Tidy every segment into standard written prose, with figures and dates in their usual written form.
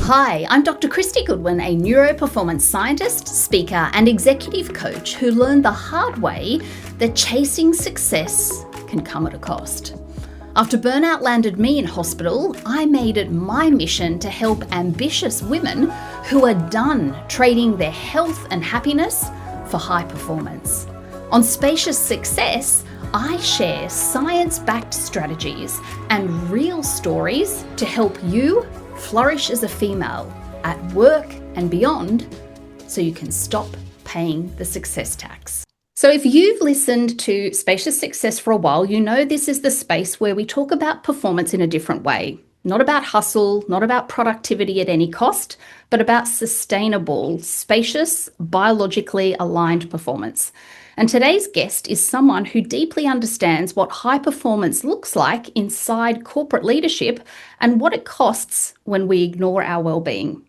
Hi, I'm Dr. Christy Goodwin, a neuro-performance scientist, speaker, and executive coach who learned the hard way that chasing success can come at a cost. After burnout landed me in hospital, I made it my mission to help ambitious women who are done trading their health and happiness for high performance. On Spacious Success, I share science-backed strategies and real stories to help you flourish as a female at work and beyond so you can stop paying the success tax. So if you've listened to Spacious Success for a while, you know this is the space where we talk about performance in a different way. Not about hustle, not about productivity at any cost, but about sustainable, spacious, biologically aligned performance. And today's guest is someone who deeply understands what high performance looks like inside corporate leadership and what it costs when we ignore our well-being.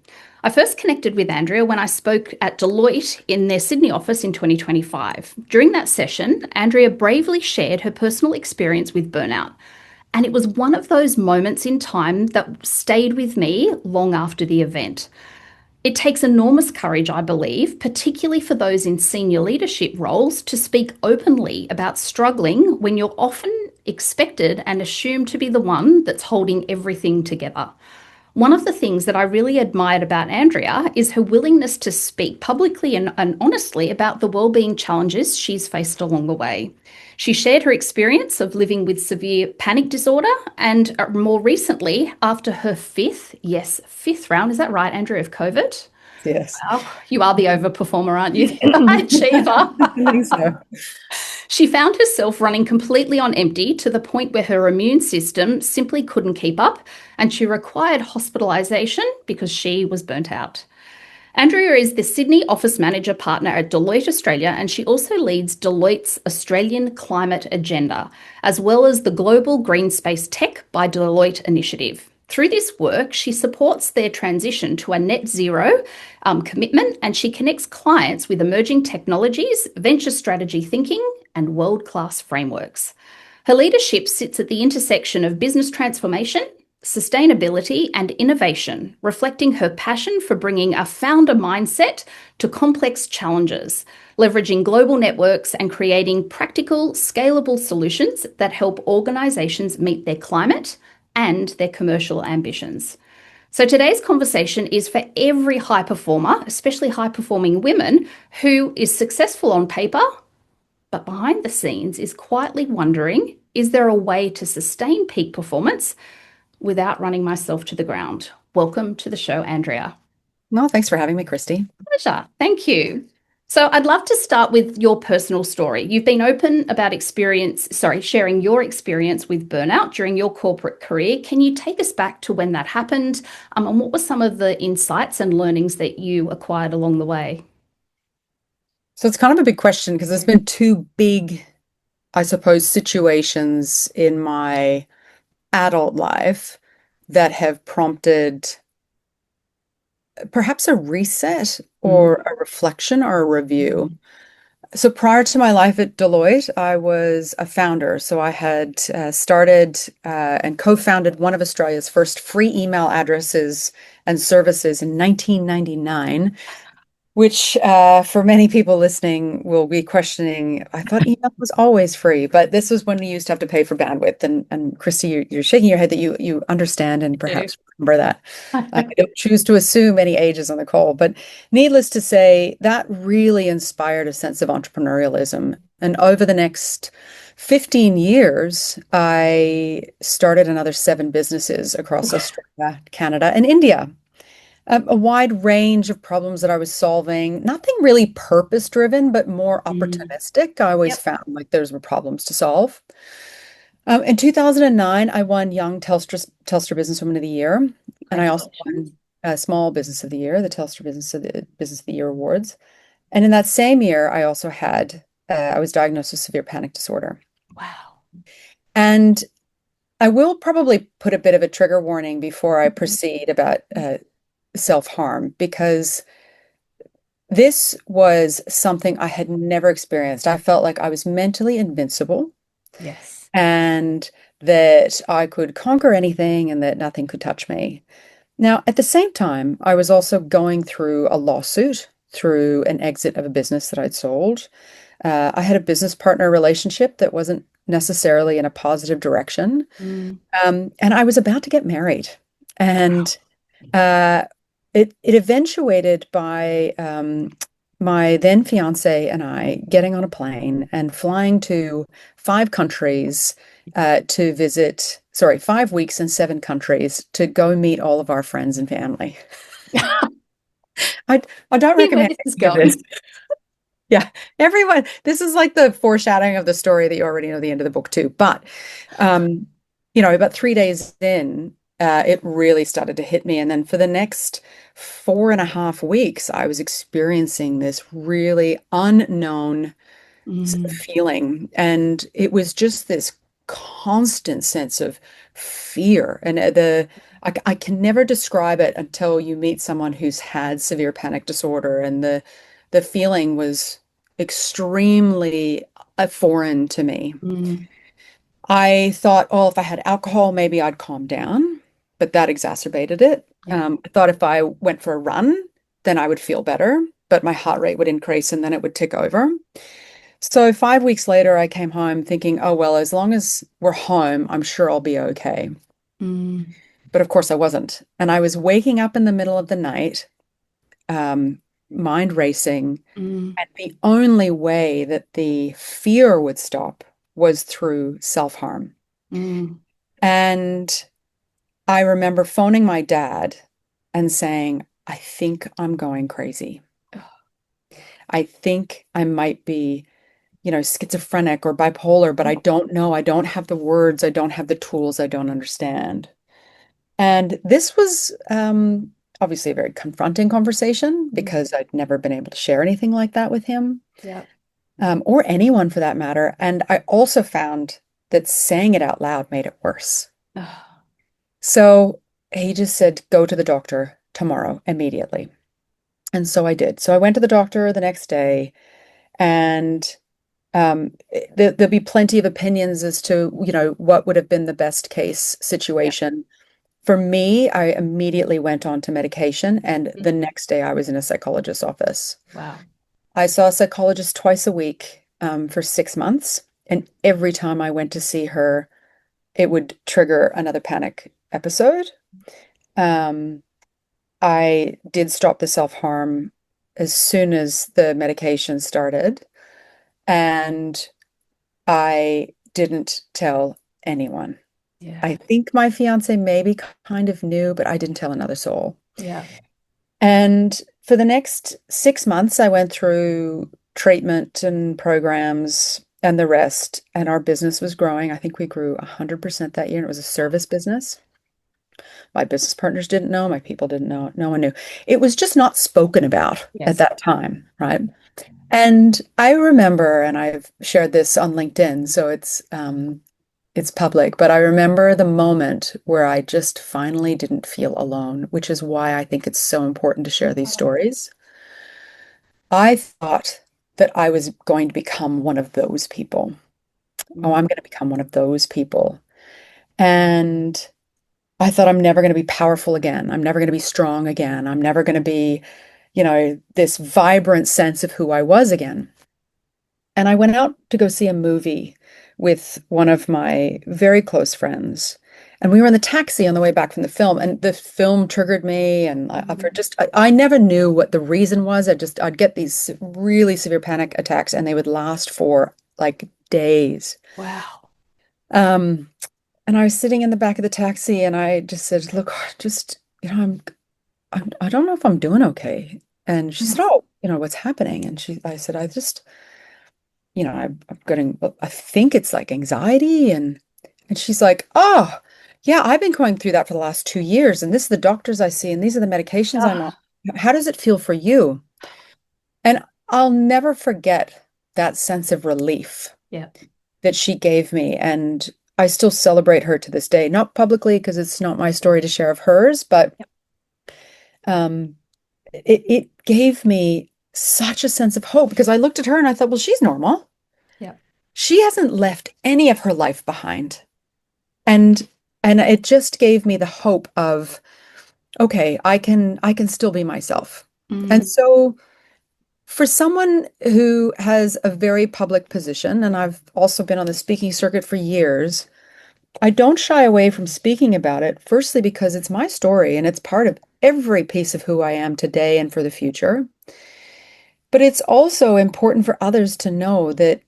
I first connected with Andrea when I spoke at Deloitte in their Sydney office in 2025. During that session, Andrea bravely shared her personal experience with burnout. And it was one of those moments in time that stayed with me long after the event. It takes enormous courage, I believe, particularly for those in senior leadership roles, to speak openly about struggling when you're often expected and assumed to be the one that's holding everything together. One of the things that I really admired about Andrea is her willingness to speak publicly and honestly about the wellbeing challenges she's faced along the way. She shared her experience of living with severe panic disorder and more recently, after her fifth round, is that right, Andrea, of COVID? Yes. Wow, you are the overperformer, aren't you? The high achiever. I think so. She found herself running completely on empty to the point where her immune system simply couldn't keep up, and she required hospitalisation because she was burnt out. Andrea is the Sydney office manager partner at Deloitte Australia, and she also leads Deloitte's Australian climate agenda, as well as the Global Green Space Tech by Deloitte initiative. Through this work, she supports their transition to a net zero commitment, and she connects clients with emerging technologies, venture strategy thinking, and world-class frameworks. Her leadership sits at the intersection of business transformation, sustainability, and innovation, reflecting her passion for bringing a founder mindset to complex challenges, leveraging global networks and creating practical, scalable solutions that help organizations meet their climate and their commercial ambitions. So today's conversation is for every high performer, especially high-performing women, who is successful on paper, but behind the scenes is quietly wondering, is there a way to sustain peak performance without running myself to the ground? Welcome to the show, Andrea. No, thanks for having me, Christy. Pleasure. Thank you. So I'd love to start with your personal story. You've been open about sharing your experience with burnout during your corporate career. Can you take us back to when that happened? And what were some of the insights and learnings that you acquired along the way? So it's kind of a big question because there's been two big, I suppose, situations in my adult life that have prompted perhaps a reset or a reflection or a review. So prior to my life at Deloitte, I was a founder. So I had started and co-founded one of Australia's first free email addresses and services in 1999. Which for many people listening will be questioning, I thought email was always free, but this was when we used to have to pay for bandwidth. And Christy, you're shaking your head that you understand and perhaps remember that. I don't choose to assume any ages on the call, but needless to say, that really inspired a sense of entrepreneurialism. And over the next 15 years, I started another 7 businesses across Australia, Canada, and India. A wide range of problems that I was solving, nothing really purpose-driven, but more opportunistic. I always found like there's problems to solve. In 2009, I won Young Telstra Businesswoman of the Year, and I also won Small Business of the Year, the Telstra Business of the Year awards. And in that same year, I also had I was diagnosed with severe panic disorder. Wow. And I will probably put a bit of a trigger warning before I proceed about self-harm, because this was something I had never experienced. I felt like I was mentally invincible. Yes. And that I could conquer anything and that nothing could touch me. Now, at the same time, I was also going through a lawsuit through an exit of a business that I'd sold. I had a business partner relationship that wasn't necessarily in a positive direction. Mm. And I was about to get married. Wow. And uh, it eventuated by my then fiance and I getting on a plane and flying to 5 countries to visit, sorry, 5 weeks and 7 countries to go meet all of our friends and family. I I don't See where recommend this is any of this. going. Yeah, everyone, this is like the foreshadowing of the story that you already know the end of the book too. But um, about 3 days in, it really started to hit me. And then for the next 4.5 weeks, I was experiencing this really unknown Mm. feeling. And it was just this constant sense of fear. And I can never describe it until you meet someone who's had severe panic disorder. And the feeling was extremely foreign to me. Mm. I thought, oh, if I had alcohol, maybe I'd calm down, but that exacerbated it. Yeah. I thought if I went for a run, then I would feel better, but my heart rate would increase and then it would tick over. So 5 weeks later, I came home thinking, oh, well, as long as we're home, I'm sure I'll be okay. Mm. But of course, I wasn't. And I was waking up in the middle of the night, um, mind racing. Mm. And the only way that the fear would stop was through self-harm. Mm. And I remember phoning my dad and saying, I think I'm going crazy. I think I might be schizophrenic or bipolar, but I don't know. I don't have the words. I don't have the tools. I don't understand. And this was obviously a very confronting conversation Mm. because I'd never been able to share anything like that with him, Yeah. or anyone for that matter. And I also found that saying it out loud made it worse. Oh. So he just said, go to the doctor tomorrow, immediately. And so I did. So I went to the doctor the next day, and there'll be plenty of opinions as to, what would have been the best case Yeah. situation. For me, I immediately went on to medication, and Mm. the next day I was in a psychologist's office. Wow. I saw a psychologist twice a week, for 6 months, and every time I went to see her, it would trigger another panic episode. Um, I did stop the self-harm as soon as the medication started, and I didn't tell anyone. Yeah. I think my fiance maybe kind of knew, but I didn't tell another soul. Yeah. And for the next 6 months, I went through treatment and programs and the rest, and our business was growing. I think we grew 100% that year, and it was a service business. My business partners didn't know, my people didn't know, no one knew. It was just not spoken about at Yes. that time, right? And I remember, and I've shared this on LinkedIn, so it's public, but I remember the moment where I just finally didn't feel alone, which is why I think it's so important to share these stories. I thought that I was going to become one of those people. Oh, Mm. I'm going to become one of those people. And I thought I'm never going to be powerful again. I'm never going to be strong again. I'm never going to be, this vibrant sense of who I was again. And I went out to go see a movie with one of my very close friends. And we were in the taxi on the way back from the film, and the film triggered me. And for Mm. just, I never knew what the reason was. I'd get these really severe panic attacks, and they would last for like days. Wow. Um, and I was sitting in the back of the taxi, and I just said, "Look, just, I don't know if I'm doing okay." And she said, Mm. "Oh, what's happening?" And I said, "I just." I'm getting, I think it's like anxiety. And she's like, oh, yeah, I've been going through that for the last 2 years. And this is the doctors I see, and these are the medications I'm on. Ah. How does it feel for you? And I'll never forget that sense of relief Yeah. that she gave me. And I still celebrate her to this day, not publicly because it's not my story to share of hers, but Yep. um, it gave me such a sense of hope because I looked at her and I thought, well, she's normal. Yeah. She hasn't left any of her life behind. And and it just gave me the hope of, okay, I can still be myself. And Mm, so for someone who has a very public position, and I've also been on the speaking circuit for years, I don't shy away from speaking about it, firstly because it's my story and it's part of every piece of who I am today and for the future. But it's also important for others to know that,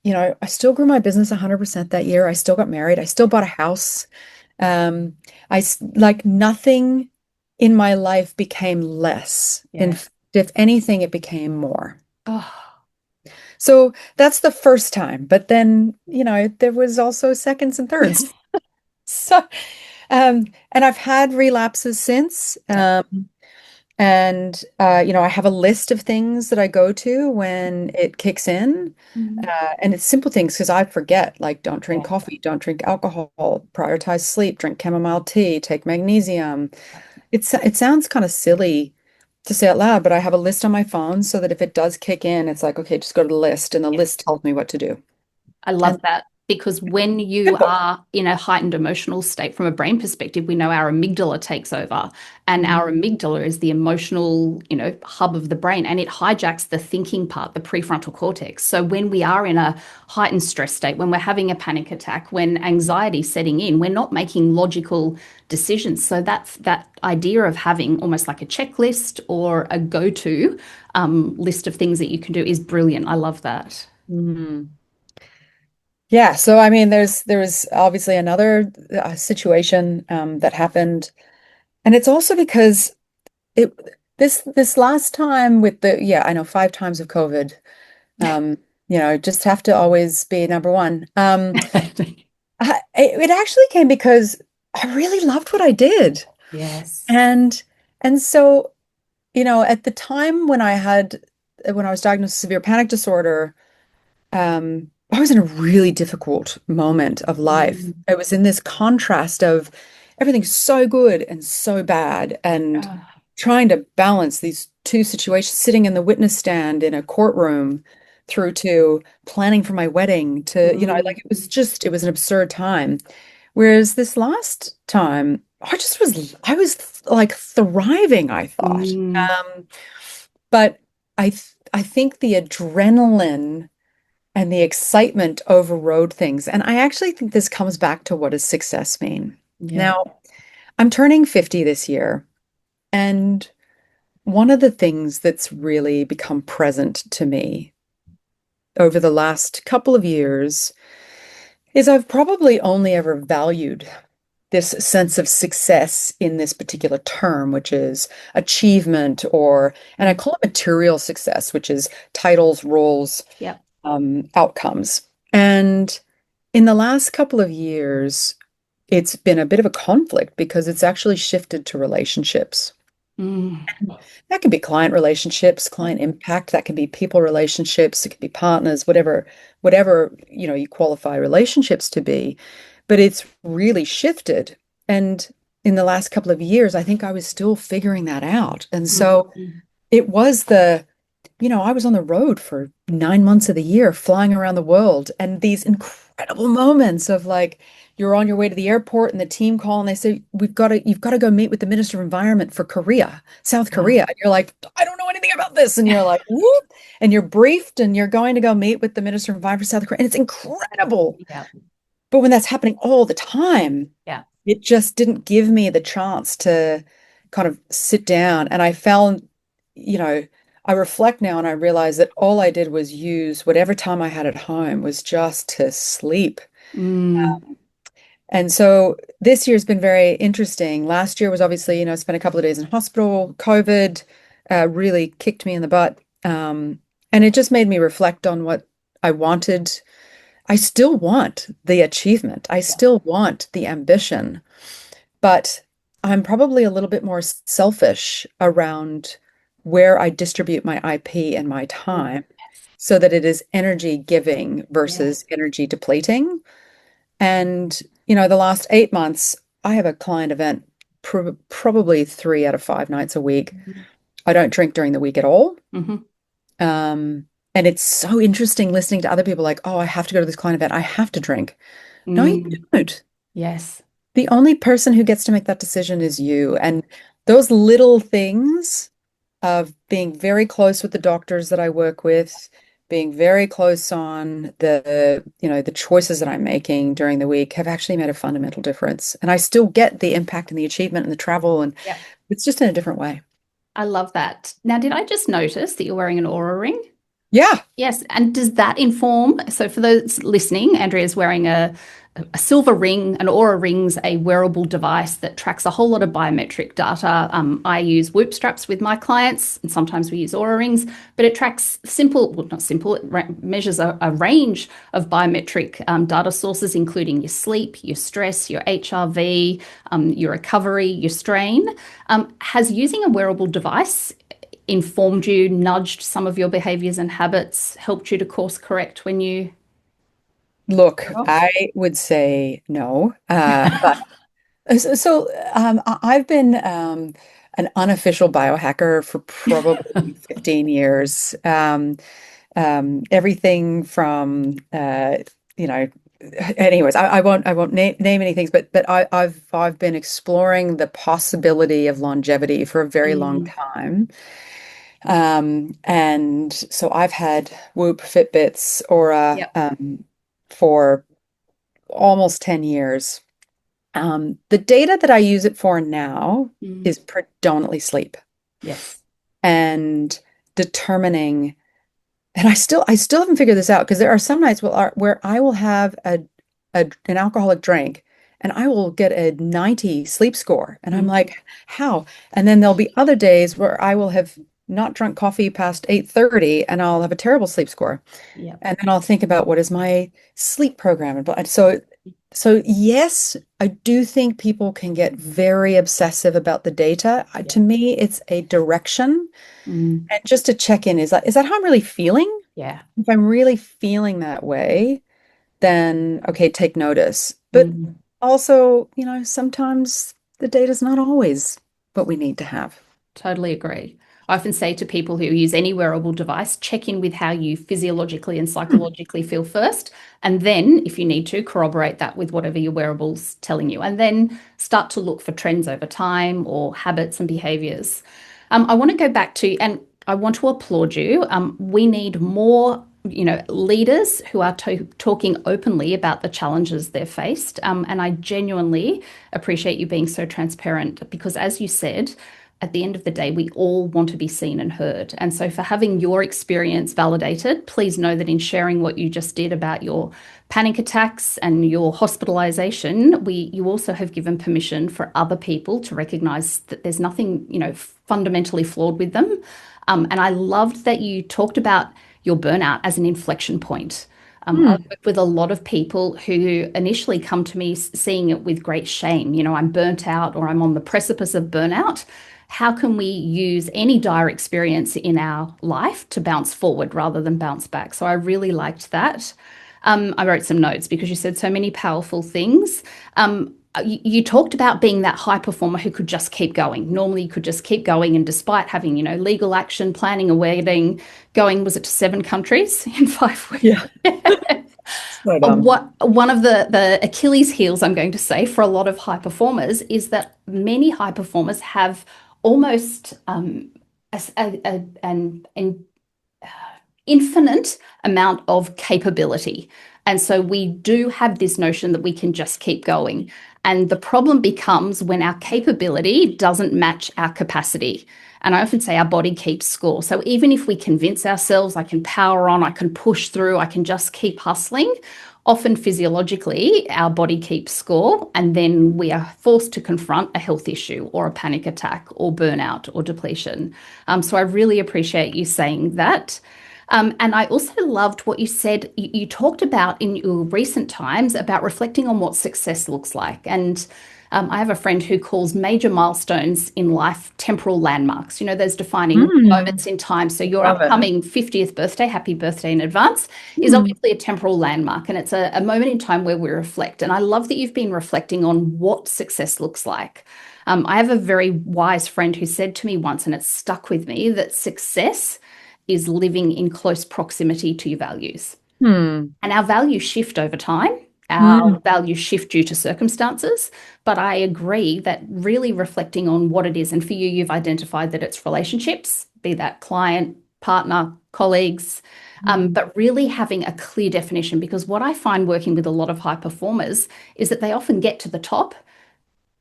I still grew my business 100% that year. I still got married. I still bought a house. Um, like nothing in my life became less. yes. If anything, it became more. Oh, So that's the first time. But then, there was also seconds and thirds. So, and I've had relapses since. yeah. And I have a list of things that I go to when it kicks in. Mm, And it's simple things because I forget, like don't drink yeah. coffee, don't drink alcohol, prioritize sleep, drink chamomile tea, take magnesium. It sounds kind of silly to say out loud, but I have a list on my phone so that if it does kick in, it's like, okay, just go to the list, and the Yes. list tells me what to do. I And love that because when you simple. are in a heightened emotional state from a brain perspective, we know our amygdala takes over, and Mhm. our amygdala is the emotional, hub of the brain, and it hijacks the thinking part, the prefrontal cortex. So when we are in a heightened stress state, when we're having a panic attack, when anxiety's setting in, we're not making logical decisions. So that's that idea of having almost like a checklist or a go-to list of things that you can do is brilliant. I love that. Mhm. Yeah, so I mean, there's obviously another situation that happened, and it's also because it this last time with the yeah, I know 5 times of COVID. Um, just have to always be number one. It actually came because I really loved what I did. Yes. And so, at the time when I was diagnosed with severe panic disorder, I was in a really difficult moment of life. Mm. It was in this contrast of everything's so good and so bad, and Ah. trying to balance these two situations, sitting in the witness stand in a courtroom, through to planning for my wedding, to, Mm. like it was an absurd time. Whereas this last time, I was like thriving, I thought. Mm. But I think the adrenaline and the excitement overrode things. And I actually think this comes back to what does success mean? Yeah. Now, I'm turning 50 this year, and one of the things that's really become present to me over the last couple of years is I've probably only ever valued this sense of success in this particular term, which is achievement, and I Mm. call it material success, which is titles, roles, Yep. outcomes. And in the last couple of years, it's been a bit of a conflict because it's actually shifted to relationships. Mm. That can be client relationships, client impact, that can be people relationships, it can be partners, whatever, you qualify relationships to be. But it's really shifted. And in the last couple of years, I think I was still figuring that out. And so Mm. it was I was on the road for 9 months of the year, flying around the world, and these incredible moments of like you're on your way to the airport and the team call and they say, you've got to go meet with the Minister of Environment for Korea, South Wow. Korea. And you're like, I don't know anything about this. And you're like, whoop, and you're briefed and you're going to go meet with the Minister of Environment for South Korea. And it's incredible. Yeah. But when that's happening all the time, Yeah. it just didn't give me the chance to kind of sit down. And I found, you know, I reflect now and I realize that all I did was use whatever time I had at home was just to sleep. Mm. And so this year's been very interesting. Last year was obviously, spent a couple of days in hospital. COVID really kicked me in the butt. And it just made me reflect on what I wanted. I still want the achievement. I still want the ambition, but I'm probably a little bit more selfish around where I distribute my IP and my Mm. time so that it is energy giving Yeah. versus energy depleting. And, the last 8 months, I have a client event probably 3 out of 5 nights a week. I don't drink during the week at all. Mm-hmm. And it's so interesting listening to other people like, oh, I have to go to this client event. I have to drink. No, you Mm. don't. Yes. The only person who gets to make that decision is you. And those little things of being very close with the doctors that I work with, being very close on the choices that I'm making during the week have actually made a fundamental difference. And I still get the impact and the achievement and the travel, and Yeah. it's just in a different way. I love that. Now, did I just notice that you're wearing an aura ring? Yeah. Yes. And does that inform? So, for those listening, Andrea's wearing a silver ring. An aura ring's a wearable device that tracks a whole lot of biometric data. I use Whoop straps with my clients, and sometimes we use aura rings, but it tracks simple, well, not simple, it measures a range of biometric data sources, including your sleep, your stress, your HRV, your recovery, your strain. Has using a wearable device informed you, nudged some of your behaviors and habits, helped you to course correct when you Look, got off? I would say no. I've been an unofficial biohacker for probably 15 years. Everything from you know, anyways, I won't name any things, but I've been exploring the possibility of longevity for a very long Mm, time. And so I've had Whoop, Fitbits, Aura, yep. for almost 10 years. The data that I use it for now Mm, is predominantly sleep yes. and determining, and I still haven't figured this out because there are some nights where I will have an alcoholic drink and I will get a 90 sleep score. And I'm Mm, like, how? And then there'll be other days where I will have not drunk coffee past 8:30 and I'll have a terrible sleep score. yep. And then I'll think about what is my sleep program. And so yes, I do think people can get very obsessive about the data. Yeah. To me, it's a direction Mm, and just to check in. Is that how I'm really feeling? yeah. If I'm really feeling that way, then okay, take notice. But Mm. also, sometimes the data's not always what we need to have. Totally agree. I often say to people who use any wearable device, check in with how you physiologically and Hmm. psychologically feel first. And then, if you need to, corroborate that with whatever your wearable's telling you. And then start to look for trends over time or habits and behaviors. I want to go back to, and I want to applaud you. We need more, leaders who are talking openly about the challenges they've faced. And I genuinely appreciate you being so transparent because, as you said, at the end of the day, we all want to be seen and heard. And so, for having your experience validated, please know that in sharing what you just did about your panic attacks and your hospitalization, you also have given permission for other people to recognize that there's nothing, fundamentally flawed with them. And I loved that you talked about your burnout as an inflection point. I Hmm. work with a lot of people who initially come to me seeing it with great shame. I'm burnt out or I'm on the precipice of burnout. How can we use any dire experience in our life to bounce forward rather than bounce back? So I really liked that. I wrote some notes because you said so many powerful things. You talked about being that high performer who could just keep going. Normally, you could just keep going, and despite having, legal action, planning a wedding, going, was it to 7 countries in 5 weeks? Yeah. So dumb. What one of the Achilles heels, I'm going to say, for a lot of high performers is that many high performers have almost an infinite amount of capability. And so we do have this notion that we can just keep going. And the problem becomes when our capability doesn't match our capacity. And I often say our body keeps score. So even if we convince ourselves I can power on, I can push through, I can just keep hustling, often physiologically our body keeps score. And then we are forced to confront a health issue or a panic attack or burnout or depletion. So I really appreciate you saying that. And I also loved what you said. You talked about in your recent times about reflecting on what success looks like. And I have a friend who calls major milestones in life temporal landmarks, those defining Hmm. moments in time. So your Love it. upcoming 50th birthday, happy birthday in advance, is Hmm. obviously a temporal landmark. And it's a moment in time where we reflect. And I love that you've been reflecting on what success looks like. I have a very wise friend who said to me once, and it stuck with me, that success is living in close proximity to your values. Hmm. And our values shift over time. Our Mm. values shift due to circumstances. But I agree that really reflecting on what it is, and for you, you've identified that it's relationships, be that client, partner, colleagues, but really having a clear definition. Because what I find working with a lot of high performers is that they often get to the top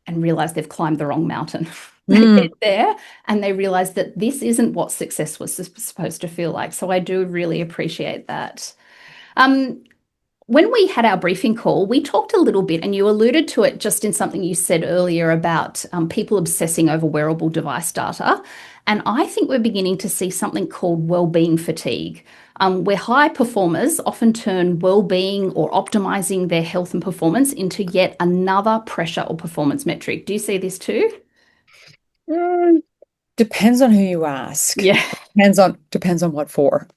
and realize they've climbed the wrong mountain. They get Mm. there and they realize that this isn't what success was supposed to feel like. So I do really appreciate that. Um, when we had our briefing call, we talked a little bit, and you alluded to it just in something you said earlier about people obsessing over wearable device data. And I think we're beginning to see something called well-being fatigue, where high performers often turn well-being or optimizing their health and performance into yet another pressure or performance metric. Do you see this too? Mm. Depends on who you ask. Yeah. Depends on what for.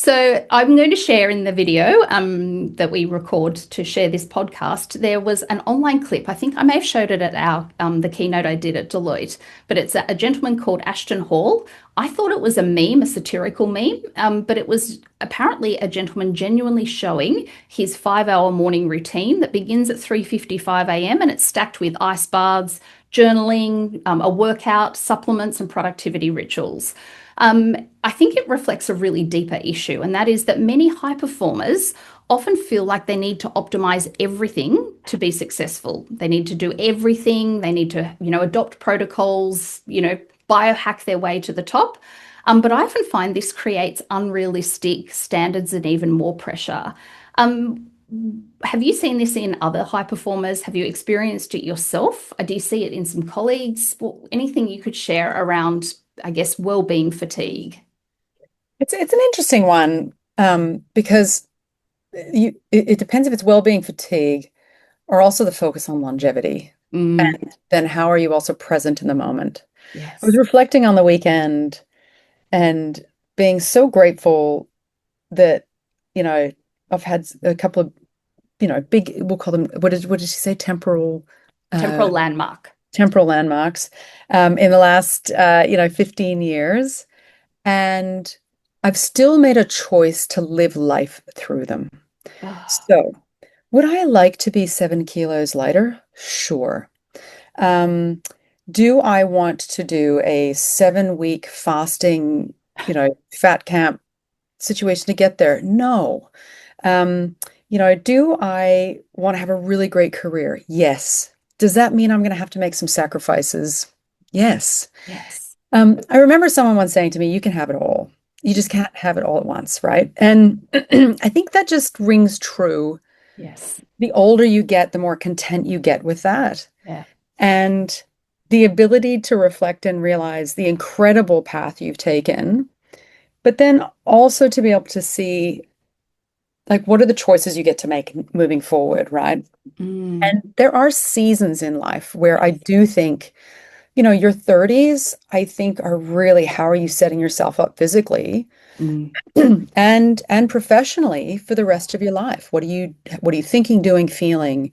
So I'm going to share in the video that we record to share this podcast. There was an online clip. I think I may have showed it at our the keynote I did at Deloitte, but it's a gentleman called Ashton Hall. I thought it was a meme, a satirical meme, but it was apparently a gentleman genuinely showing his 5 hour morning routine that begins at 3:55 a.m. and it's stacked with ice baths, journaling, a workout, supplements, and productivity rituals. I think it reflects a really deeper issue, and that is that many high performers often feel like they need to optimize everything to be successful. They need to do everything. They need to, adopt protocols, biohack their way to the top. But I often find this creates unrealistic standards and even more pressure. Um, have you seen this in other high performers? Have you experienced it yourself? Do you see it in some colleagues? Anything you could share around, I guess, well-being fatigue? It's an interesting one, because it depends if it's well-being fatigue or also the focus on longevity. Mm, And then how are you also present in the moment? I was yes. reflecting on the weekend and being so grateful that, you know, I've had a couple of, big, we'll call them, what did she say? Uh, Temporal landmark. temporal landmarks, in the last, 15 years. And I've still made a choice to live life through them. Oh, So, would I like to be 7 kilos lighter? Sure. Um, do I want to do a 7 week fasting, fat camp situation to get there? No. Um, do I want to have a really great career? Yes. Does that mean I'm going to have to make some sacrifices? Yes. yes. I remember someone once saying to me, you can have it all. You just can't have it all at once, right? And I think that just rings true. Yes. The older you get, the more content you get with that. Yeah. And the ability to reflect and realize the incredible path you've taken, but then also to be able to see, like, what are the choices you get to make moving forward, right? Mm, And there are seasons in life where I yes. do think, your 30s, I think, are really how are you setting yourself up physically Mm, and professionally for the rest of your life? What are you thinking, doing, feeling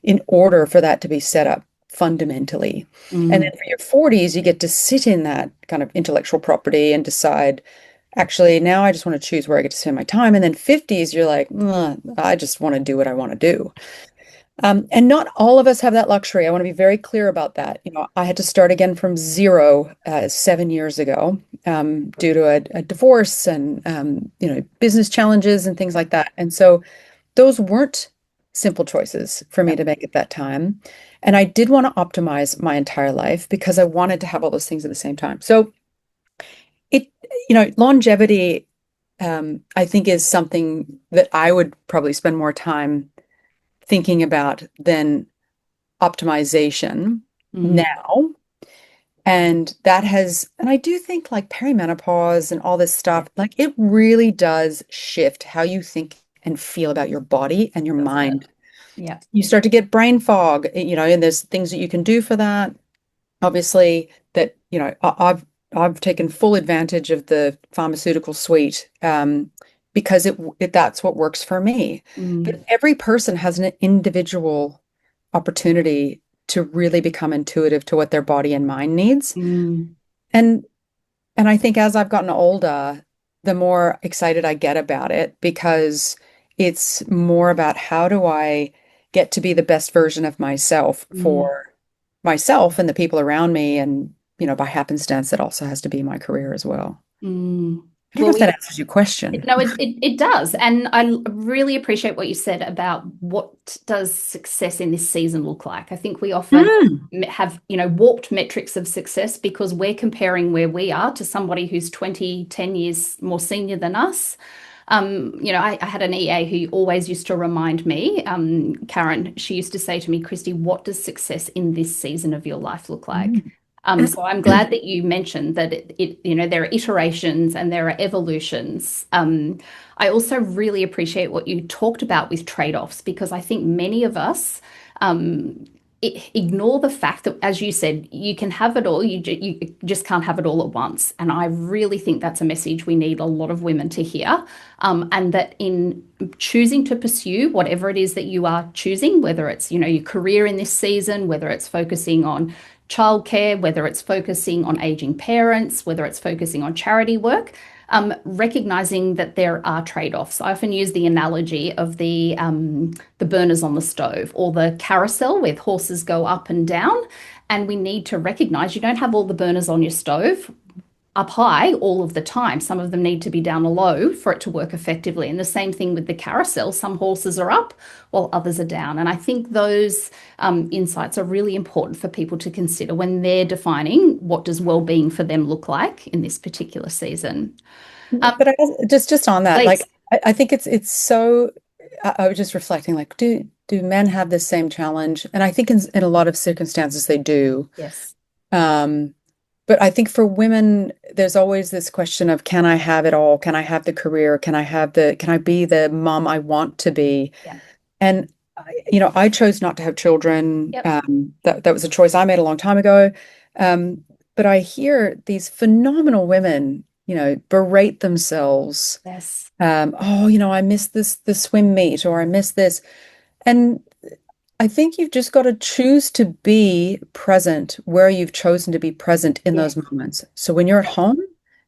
in order for that to be set up fundamentally? And mm, then for your 40s, you get to sit in that kind of intellectual property and decide, actually, now I just want to choose where I get to spend my time. And then 50s, you're like, I just want to do what I want to do. And not all of us have that luxury. I want to be very clear about that. I had to start again from zero 7 years ago, due to a divorce and business challenges and things like that. And so those weren't simple choices for me yep. to make at that time. And I did want to optimize my entire life because I wanted to have all those things at the same time. So it, longevity, I think is something that I would probably spend more time thinking about than optimization Mm, now. And I do think like perimenopause and all this yeah. stuff, like it really does shift how you think and feel about your body and your Doesn't it? mind. Yeah. You start to get brain fog, and there's things that you can do for that. Obviously, that, I've taken full advantage of the pharmaceutical suite, because that's what works for me. Mm, But every person has an individual opportunity to really become intuitive to what their body and mind needs. mm, And and I think as I've gotten older, the more excited I get about it because it's more about how do I get to be the best version of myself Mm, for myself and the people around me. And, by happenstance, that also has to be my career as well. mm. I don't know Well, if that answers your question. no, it does. And I really appreciate what you said about what does success in this season look like. I think we often Mm. have, warped metrics of success because we're comparing where we are to somebody who's 20, 10 years more senior than us. I had an EA who always used to remind me, Karen, she used to say to me, Christy, what does success in this season of your life look like? Mm. So I'm glad that you mentioned that there are iterations and there are evolutions. I also really appreciate what you talked about with trade-offs because I think many of us um, ignore the fact that, as you said, you can have it all, you just can't have it all at once. And I really think that's a message we need a lot of women to hear. And that in choosing to pursue whatever it is that you are choosing, whether it's, your career in this season, whether it's focusing on childcare, whether it's focusing on aging parents, whether it's focusing on charity work, recognizing that there are trade-offs. I often use the analogy of the burners on the stove or the carousel where horses go up and down. And we need to recognize you don't have all the burners on your stove up high all of the time. Some of them need to be down low for it to work effectively. And the same thing with the carousel. Some horses are up while others are down. And I think those insights are really important for people to consider when they're defining what does well-being for them look like in this particular season. Um, But just on that, like Please. I think it's so I was just reflecting, like, do men have this same challenge? And I think in a lot of circumstances they do. Yes. Um, but I think for women, there's always this question of can I have it all? Can I have the career? Can I be the mom I want to be? Yeah. And I chose not to have children. Yep. That was a choice I made a long time ago. But I hear these phenomenal women, berate themselves. Yes. Oh, I missed the swim meet, or I missed this. And I think you've just got to choose to be present where you've chosen to be present in Yeah. those moments. So when you're at home,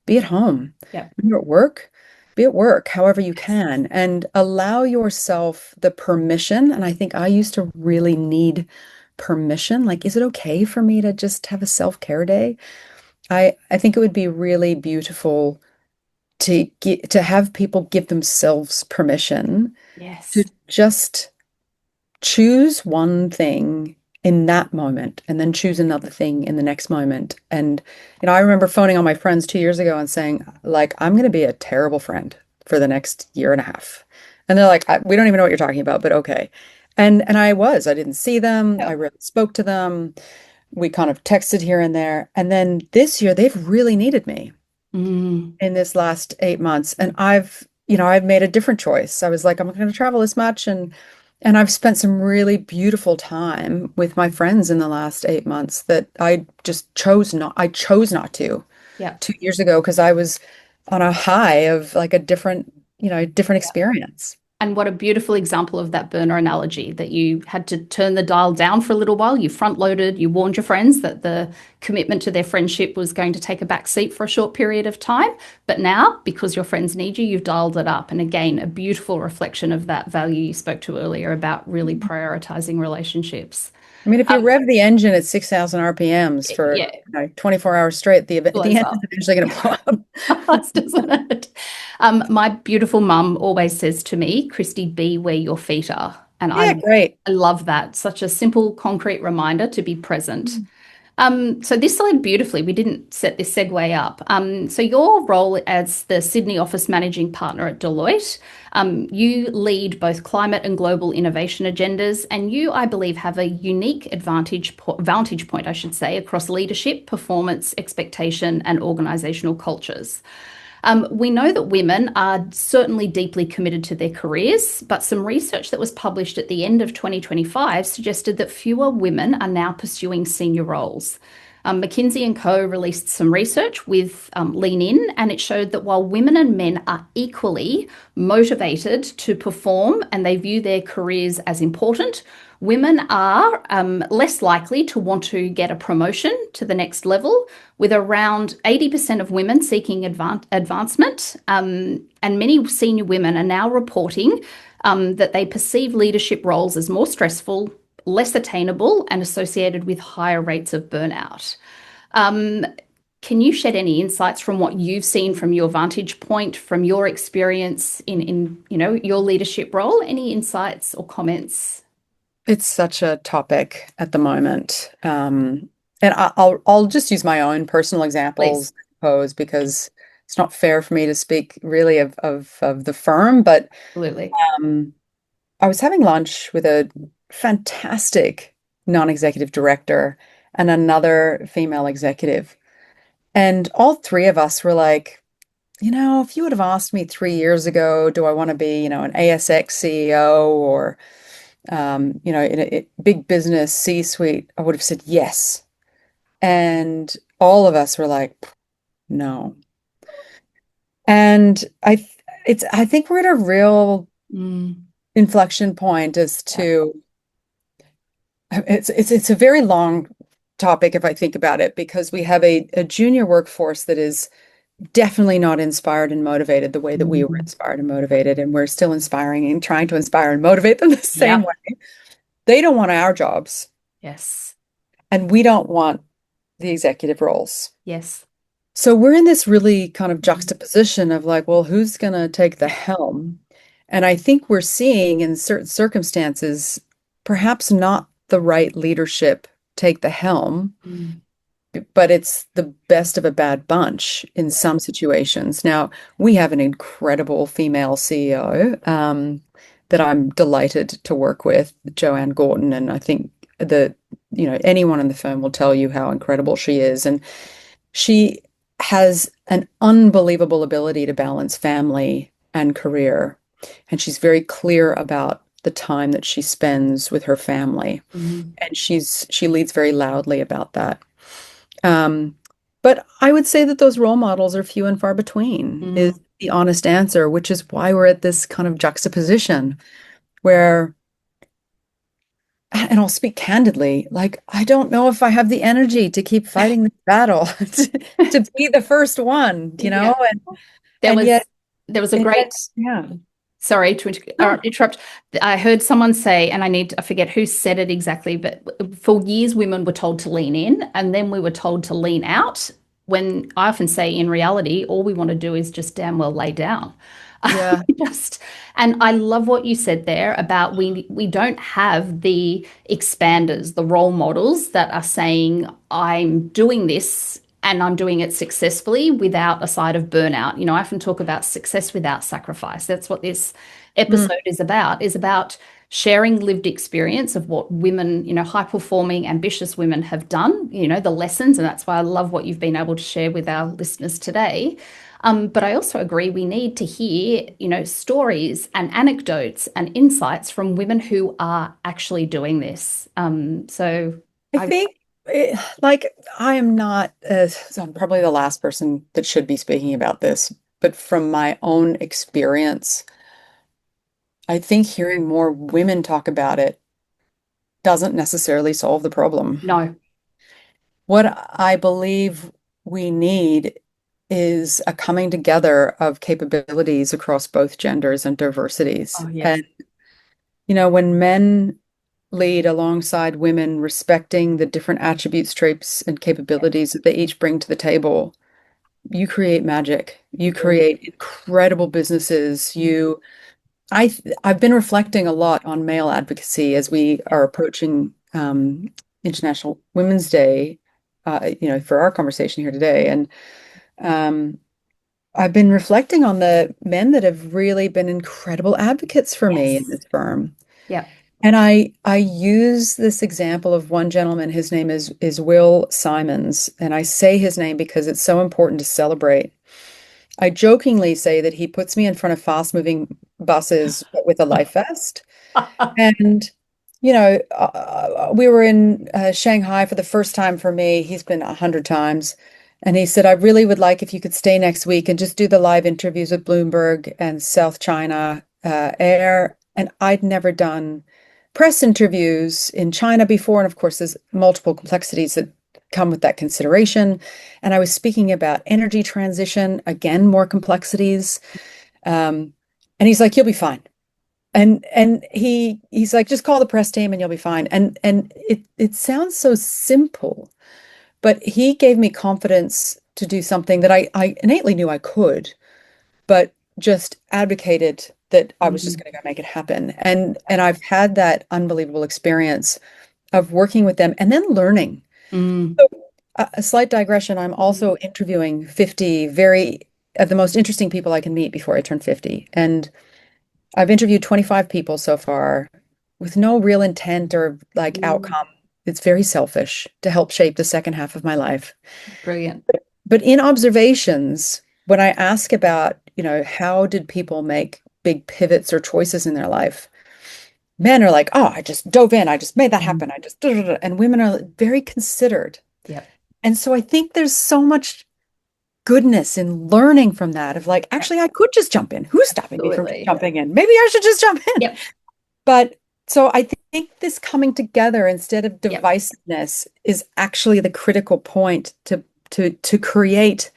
be at home. Yep. When you're at work, be at work, however you can, and allow yourself the permission. And I think I used to really need permission. Like, is it okay for me to just have a self-care day? I think it would be really beautiful to have people give themselves permission to Yes. just choose one thing in that moment and then choose another thing in the next moment. And, I remember phoning all my friends 2 years ago and saying, like, I'm going to be a terrible friend for the next year and a half. And they're like, we don't even know what you're talking about, but okay. And I didn't see them. I Yep. really spoke to them. We kind of texted here and there. And then this year, they've really needed me Mm. in this last 8 months. And I've made a different choice. I was like, I'm not going to travel as much. And I've spent some really beautiful time with my friends in the last 8 months that I chose not to Yep. 2 years ago because I was on a high of like a different experience. And what a beautiful example of that burner analogy that you had to turn the dial down for a little while. You front loaded, you warned your friends that the commitment to their friendship was going to take a back seat for a short period of time. But now, because your friends need you, you've dialed it up. And again, a beautiful reflection of that value you spoke to earlier about really prioritizing relationships. I mean, if you Um, rev the engine at 6,000 RPMs for yeah, 24 hours straight, the blows engine is up. eventually going to blow up. Doesn't it? My beautiful mum always says to me, Christy, be where your feet are. And Yeah, great. I love that. Such a simple, concrete reminder to be present. So this led beautifully. We didn't set this segue up. So your role as the Sydney office managing partner at Deloitte, you lead both climate and global innovation agendas, and you, I believe, have a unique vantage point, I should say, across leadership, performance, expectation, and organizational cultures. We know that women are certainly deeply committed to their careers, but some research that was published at the end of 2025 suggested that fewer women are now pursuing senior roles. McKinsey and Co. released some research with Lean In, and it showed that while women and men are equally motivated to perform and they view their careers as important, women are less likely to want to get a promotion to the next level, with around 80% of women seeking advancement. And many senior women are now reporting that they perceive leadership roles as more stressful, less attainable, and associated with higher rates of burnout. Um, can you shed any insights from what you've seen from your vantage point, from your experience in your leadership role? Any insights or comments? It's such a topic at the moment. And I'll just use my own personal Please. examples, I suppose, because it's not fair for me to speak really of the firm. But Absolutely. um, I was having lunch with a fantastic non-executive director and another female executive. And all three of us were like, if you would have asked me 3 years ago, do I want to be, an ASX CEO or in a big business C-suite, I would have said yes. And all of us were like, no. And I think we're at a real Mm, inflection point as yeah. to it's a very long topic if I think about it, because we have a junior workforce that is definitely not inspired and motivated the way that we were Mm, inspired and motivated, and we're still inspiring and trying to inspire and motivate them the same yep. way. They don't want our jobs, Yes. and we don't want the executive roles. Yes. So we're in this really kind of Mm, juxtaposition of like, well, who's going to take the helm? And I think we're seeing in certain circumstances, perhaps not the right leadership take the helm, mm, but it's the best of a bad bunch in some situations. Now, we have an incredible female CEO that I'm delighted to work with, Joanne Gorton, and I think anyone in the firm will tell you how incredible she is. And she has an unbelievable ability to balance family and career. And she's very clear about the time that she spends with her family. mm, And she leads very loudly about that. Um, but I would say that those role models are few and far between, mm. is the honest answer, which is why we're at this kind of juxtaposition where, and I'll speak candidly, like, I don't know if I have the energy to keep fighting this battle, to be the first one, Yeah. There and was yet, there was a and yet, great yeah. sorry to No. interrupt. I heard someone say, and I forget who said it exactly, but for years women were told to lean in and then we were told to lean out. When I often say in reality, all we want to do is just damn well lay down. Yeah. Just and I love what you said there about we don't have the expanders, the role models that are saying, I'm doing this and I'm doing it successfully without a side of burnout. I often talk about success without sacrifice. That's what this Mm, episode is about sharing lived experience of what women, high performing, ambitious women have done, the lessons. And that's why I love what you've been able to share with our listeners today. But I also agree we need to hear, stories and anecdotes and insights from women who are actually doing this. So I I, think, like, I am not, so I'm probably the last person that should be speaking about this, but from my own experience, I think hearing more women talk about it doesn't necessarily solve the problem. no. What I believe we need is a coming together of capabilities across both genders and diversities. Oh, yes. And, when men lead alongside women, respecting the different attributes, traits, and capabilities that they each bring to the table, you create magic. You create incredible businesses. I've been reflecting a lot on male advocacy as we are approaching International Women's Day, for our conversation here today. And um, I've been reflecting on the men that have really been incredible advocates for me in Yes. this firm. Yeah. And I use this example of one gentleman. His name is Will Simons, and I say his name because it's so important to celebrate. I jokingly say that he puts me in front of fast-moving buses with a life vest. And We were in Shanghai for the first time for me. He's been 100 times. And he said, I really would like if you could stay next week and just do the live interviews with Bloomberg and South China Air. And I'd never done press interviews in China before. And of course, there's multiple complexities that come with that consideration. And I was speaking about energy transition, again, more complexities. And he's like, you'll be fine. And he's like, just call the press team and you'll be fine. And it sounds so simple, but he gave me confidence to do something that I innately knew I could, but just advocated that I was just going to go make it happen. And I've had that unbelievable experience of working with them and then learning. Mm. So, a slight digression, I'm also interviewing 50 very of the most interesting people I can meet before I turn 50. And I've interviewed 25 people so far with no real intent or like outcome. It's very selfish to help shape the second half of my life. Brilliant. But in observations, when I ask about, how did people make big pivots or choices in their life, men are like, oh, I just dove in, I just made that happen. I just, da, da, da. And women are very considered. Yeah. And so I think there's so much goodness in learning from that of like, actually, I could just jump in. Who's stopping me from jumping in? Maybe I should just jump in. Yep. But so I think this coming together instead of divisiveness is actually the critical point to create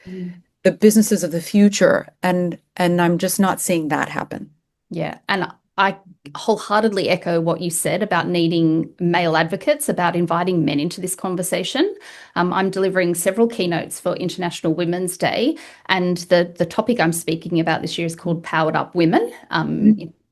the businesses of the future. And I'm just not seeing that happen. Yeah. And I wholeheartedly echo what you said about needing male advocates, about inviting men into this conversation. I'm delivering several keynotes for International Women's Day, and the topic I'm speaking about this year is called Powered Up Women.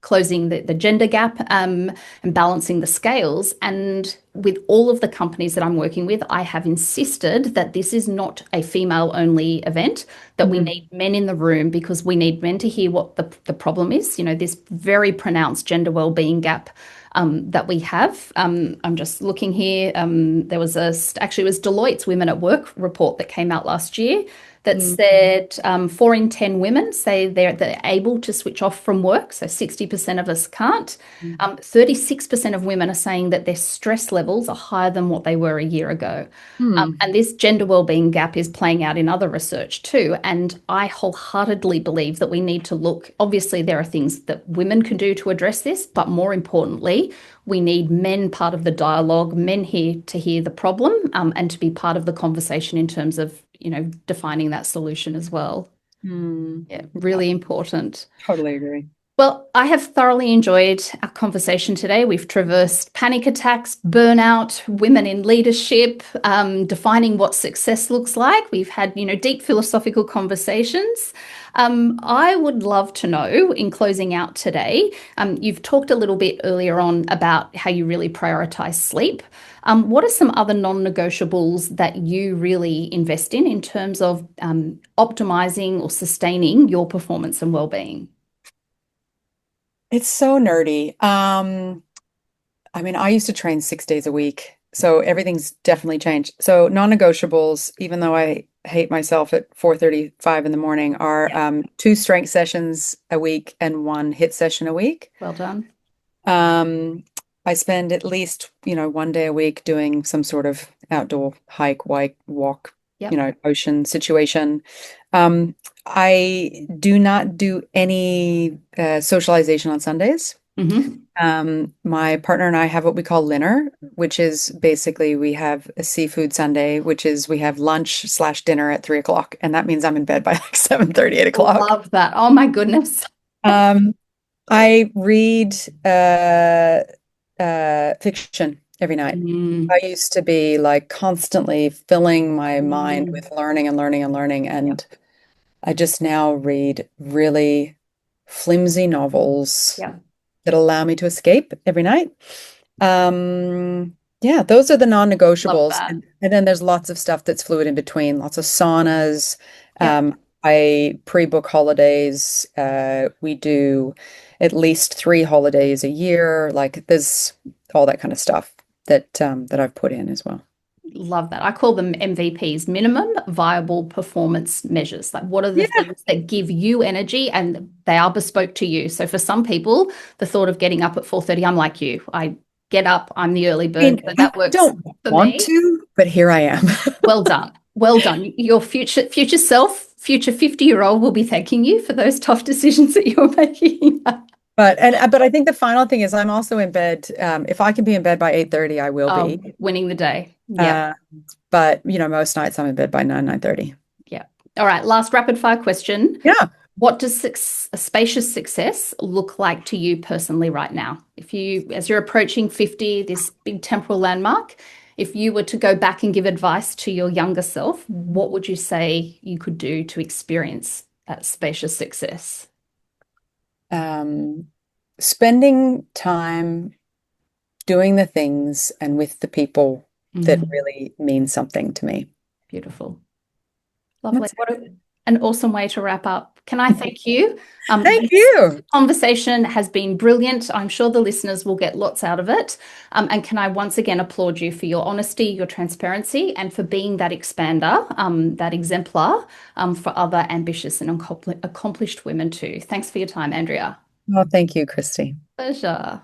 Closing the gender gap and balancing the scales. And with all of the companies that I'm working with, I have insisted that this is not a female-only event, that we need men in the room because we need men to hear what the problem is, this very pronounced gender well-being gap that we have. I'm just looking here. There was actually it was Deloitte's Women at Work report that came out last year that said 4 in 10 women say they're able to switch off from work. So 60% of us can't. 36% of women are saying that their stress levels are higher than what they were a year ago. And this gender wellbeing gap is playing out in other research too. And I wholeheartedly believe that we need to look, obviously there are things that women can do to address this, but more importantly, we need men part of the dialogue, men here to hear the problem and to be part of the conversation in terms of, defining that solution as well. Yeah, really important. Totally agree. Well, I have thoroughly enjoyed our conversation today. We've traversed panic attacks, burnout, women in leadership, defining what success looks like. We've had, deep philosophical conversations. I would love to know, in closing out today, you've talked a little bit earlier on about how you really prioritize sleep. What are some other non-negotiables that you really invest in terms of optimizing or sustaining your performance and well-being? It's so nerdy. I used to train 6 days a week, so everything's definitely changed. So non-negotiables, even though I hate myself at 4:35 in the morning, are 2 strength sessions a week and 1 hit session a week. Well done. I spend at least, 1 day a week doing some sort of outdoor hike, walk, ocean situation. I do not do any socialization on Sundays. My partner and I have what we call dinner, which is basically we have a seafood Sunday, which is we have lunch/dinner at 3 o'clock. And that means I'm in bed by like 7:30, 8 o'clock. Love that. Oh my goodness. I read fiction every night. I used to be like constantly filling my mind with learning and learning and learning. And I just now read really flimsy novels that allow me to escape every night. Those are the non-negotiables. And then there's lots of stuff that's fluid in between, lots of saunas. I pre-book holidays. We do at least 3 holidays a year. Like there's all that kind of stuff that I've put in as well. Love that. I call them MVPs, minimum viable performance measures. Like what are the things that give you energy, and they are bespoke to you. So for some people, the thought of getting up at 4:30, I'm like you. I get up. I'm the early I bird, mean, so I that works don't for want me. to, but here I am. Well done. Well done. Your future self, future 50-year-old will be thanking you for those tough decisions that you're making. But I think the final thing is I'm also in bed. If I can be in bed by 8:30, I will Oh, be. winning the day. Yep. Uh, but most nights I'm in bed by 9:30. Yep. All right. Last rapid fire question. Yeah. What does a spacious success look like to you personally right now? As you're approaching 50, this big temporal landmark, if you were to go back and give advice to your younger self, what would you say you could do to experience that spacious success? Um, Spending time doing the things and with the people that Mhm. really mean something to me. Beautiful. Lovely. That's What an awesome way to wrap up. Can I thank you? Thank This you. conversation has been brilliant. I'm sure the listeners will get lots out of it. And can I once again applaud you for your honesty, your transparency, and for being that expander, that exemplar for other ambitious and accomplished women too. Thanks for your time, Andrea. Oh, thank you, Christy. Pleasure.